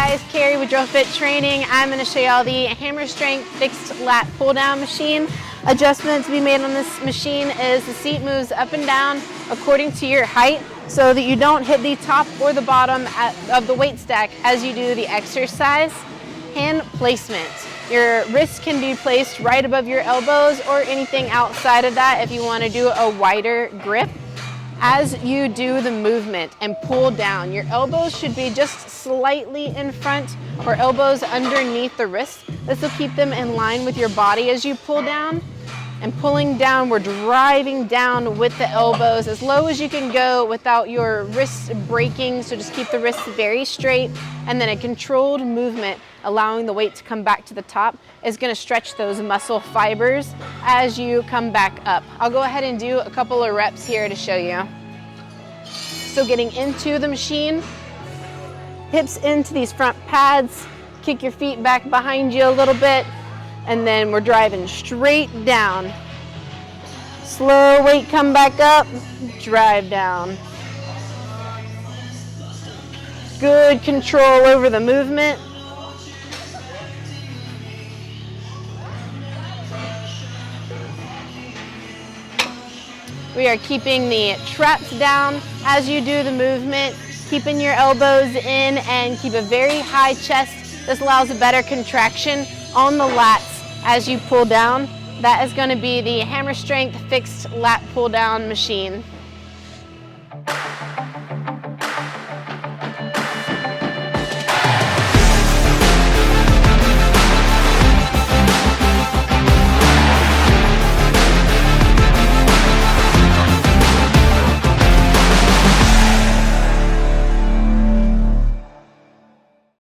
guys, Carey with DrillFit Training. I'm going to show you all the hammer strength fixed lat pull down machine. Adjustment to be made on this machine is the seat moves up and down according to your height so that you don't hit the top or the bottom of the weight stack as you do the exercise. Hand placement. Your wrists can be placed right above your elbows or anything outside of that if you want to do a wider grip. As you do the movement and pull down, your elbows should be just slightly in front or elbows underneath the wrist. This will keep them in line with your body as you pull down. And pulling down, we're driving down with the elbows as low as you can go without your wrists breaking. So just keep the wrists very straight, and then a controlled movement, allowing the weight to come back to the top, is going to stretch those muscle fibers as you come back up. I'll go ahead and do a couple of reps here to show you. So getting into the machine, hips into these front pads, kick your feet back behind you a little bit, and then we're driving straight down. Slow weight, come back up, drive down. Good control over the movement. We are keeping the traps down as you do the movement, keeping your elbows in and keep a very high chest. This allows a better contraction on the lats as you pull down. That is going to be the hammer strength fixed lat pull down machine.